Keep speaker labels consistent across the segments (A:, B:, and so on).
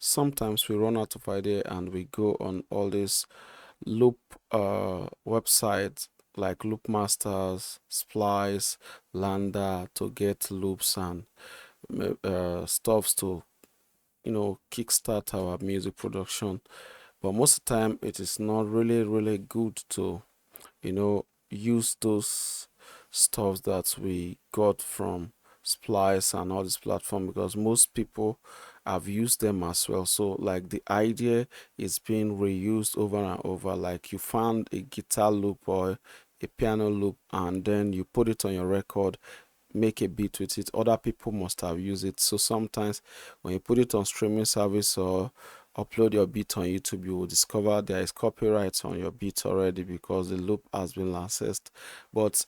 A: sometimes we run out of idea and we go on all these loop websites like Loop Masters, Splice, Landa to get loops and stuffs to kickstart our music production. But most of the time it is not really good to use those stuff that we got from Splice and all this platform, because most people have used them as well. So like the idea is being reused over and over. Like you found a guitar loop or a piano loop and then you put it on your record, make a beat with it. Other people must have used it. So sometimes when you put it on streaming service or upload your beat on YouTube, you will discover there is copyright on your beat already because the loop has been licensed. But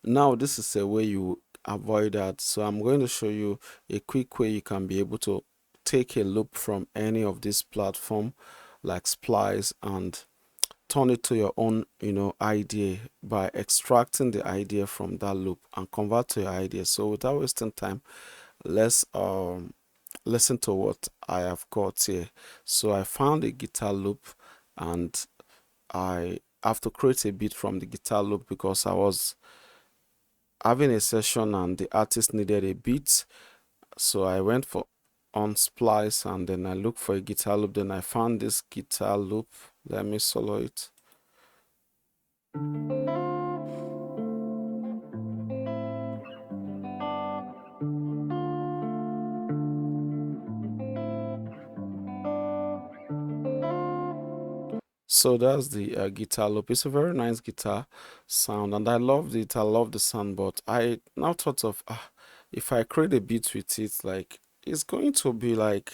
A: now this is a way you avoid that. So I'm going to show you a quick way you can be able to take a loop from any of these platform like Splice and turn it to your own idea by extracting the idea from that loop and convert to your idea. So without wasting time, let's listen to what I have got here. So I found a guitar loop and I have to create a beat from the guitar loop because I was having a session and the artist needed a beat. So I went for on Splice and then I looked for a guitar loop. Then I found this guitar loop. Let me solo it. So that's the guitar loop. It's a very nice guitar sound and I loved it. I love the sound, but I now thought of if I create a beat with it, like it's going to be like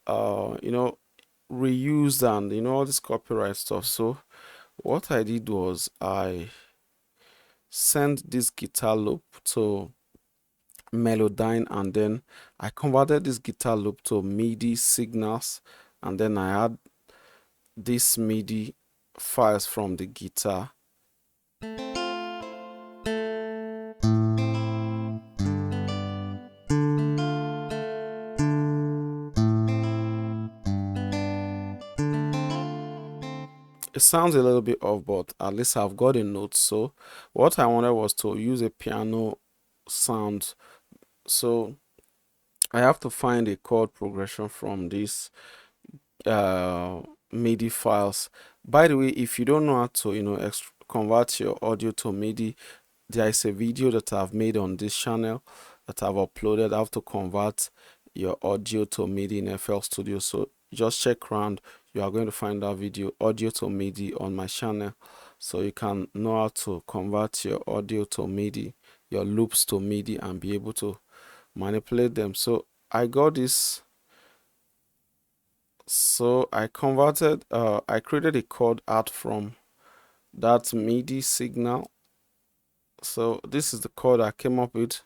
A: reused and all this copyright stuff. So what I did was I sent this guitar loop to Melodyne and then I converted this guitar loop to MIDI signals and then I had these MIDI files from the guitar. It sounds a little bit off, but at least I've got a note. So what I wanted was to use a piano sound. So I have to find a chord progression from these MIDI files. By the way, if you don't know how to convert your audio to MIDI, there is a video that I've made on this channel that I've uploaded how to convert your audio to MIDI in FL Studio. So just check around, you are going to find that video, audio to MIDI, on my channel, so you can know how to convert your audio to MIDI, your loops to MIDI, and be able to manipulate them. So I got this. So I created a chord out from that MIDI signal. So this is the chord I came up with.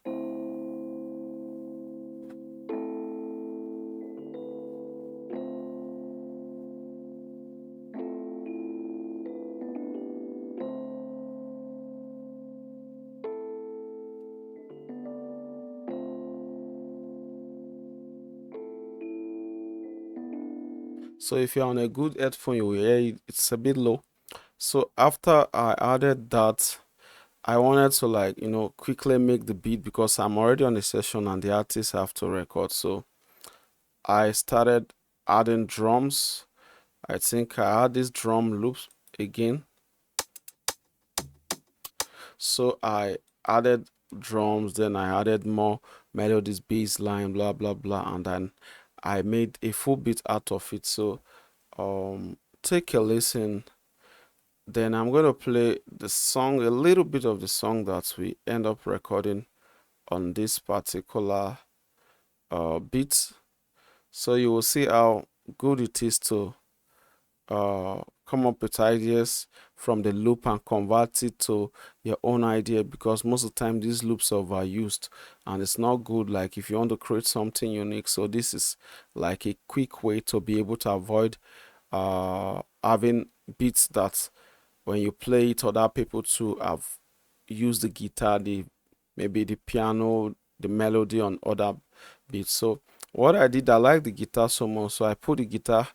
A: So if you're on a good headphone, you will hear it's a bit low. So after I added that, I wanted to quickly make the beat because I'm already on a session and the artists have to record. So I started adding drums. I think I add this drum loops again. So I added drums, then I added more melodies, bass line, blah blah blah, and then I made a full beat out of it. So take a listen. Then I'm going to play the song, a little bit of the song that we end up recording on this particular beat. So you will see how good it is to come up with ideas from the loop and convert it to your own idea, because most of the time these loops are overused and it's not good, like if you want to create something unique. So this is like a quick way to be able to avoid having beats that when you play it, other people too have used the guitar, maybe the piano, the melody on other beats. So What I did, I like the guitar so much, so I put the guitar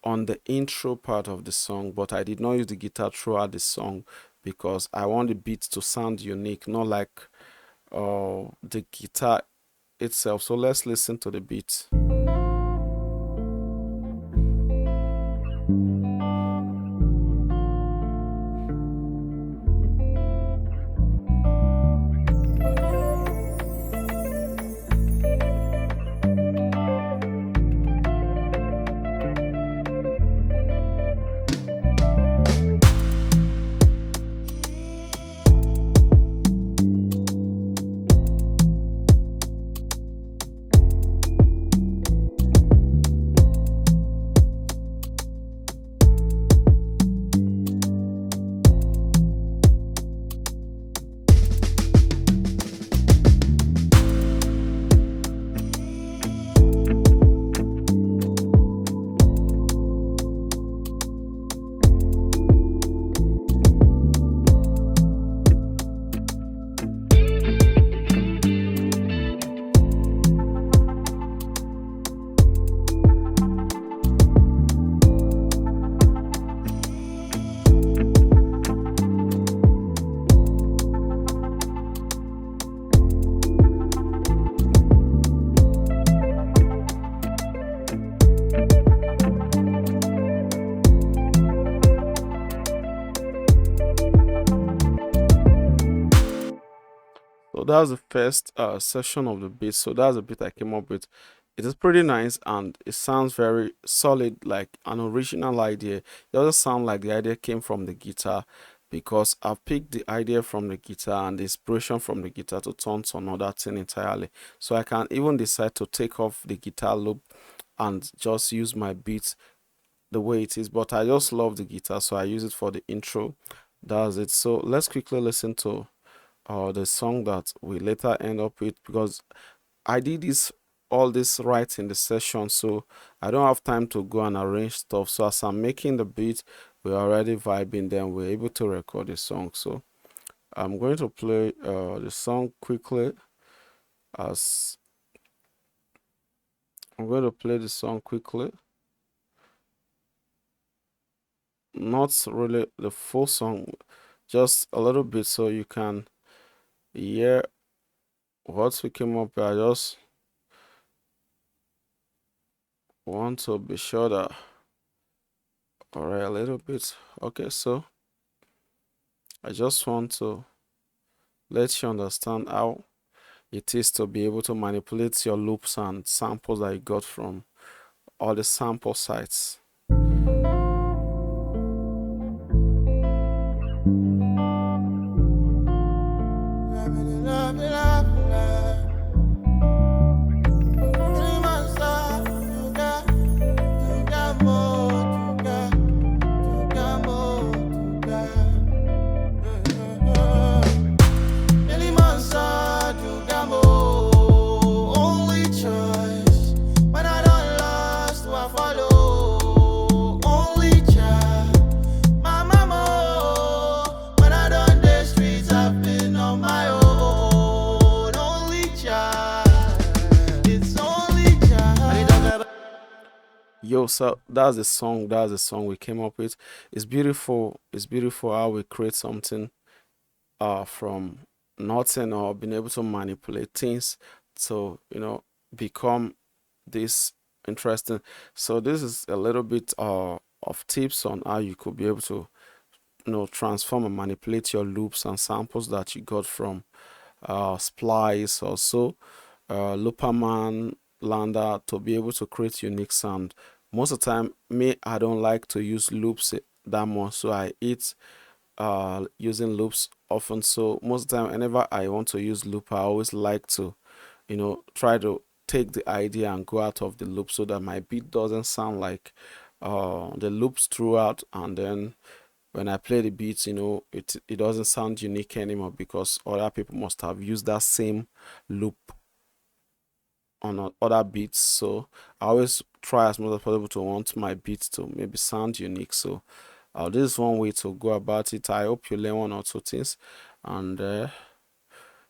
A: on the intro part of the song, but I did not use the guitar throughout the song because I want the beat to sound unique, not like the guitar itself. So let's listen to the beat. So that's the first session of the beat. So that's the beat I came up with. It is pretty nice and it sounds very solid, like an original idea. It doesn't sound like the idea came from the guitar because I've picked the idea from the guitar and the inspiration from the guitar to turn to another thing entirely. So I can even decide to take off the guitar loop and just use my beat the way it is. But I just love the guitar, so I use it for the intro. That's it. So let's quickly listen to the song that we later end up with, because I did this all this right in the session, so I don't have time to go and arrange stuff. So as I'm making the beat, we're already vibing, then we're able to record the song. So I'm going to play the song quickly. As I'm going to play the song quickly, not really the full song, just a little bit, so you can hear what we came up with. I just want to be sure that all right, a little bit. Okay, so I just want to let you understand how it is to be able to manipulate your loops and samples that you got from all the sample sites. Yo, so that's the song. That's the song we came up with. It's beautiful. It's beautiful how we create something from nothing, or being able to manipulate things to, become this interesting. So this is a little bit of tips on how you could be able to, transform and manipulate your loops and samples that you got from Splice, also Looperman, Lander, to be able to create unique sound. Most of the time, me, I don't like to use loops that much, so I eat using loops often. So most of the time, whenever I want to use loop, I always like to, try to take the idea and go out of the loop so that my beat doesn't sound like the loops throughout, and then when I play the beats, it doesn't sound unique anymore because other people must have used that same loop on other beats. So I always try as much as possible to want my beats to maybe sound unique. So this is one way to go about it. I hope you learn one or two things, and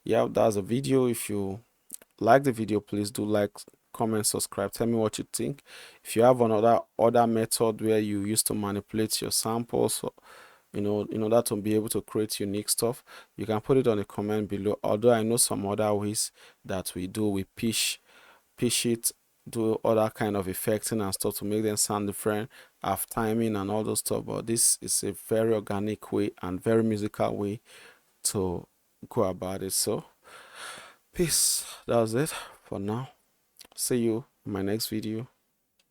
A: yeah, that's a video. If you like the video, please do like, comment, subscribe. Tell me what you think. If you have another other method where you used to manipulate your samples, or, in order to be able to create unique stuff, you can put it on the comment below. Although I know some other ways that we do, we pitch it, do other kind of effecting and stuff to make them sound different, have timing and all those stuff. But this is a very organic way and very musical way to go about it. So peace. That's it for now. See you in my next video.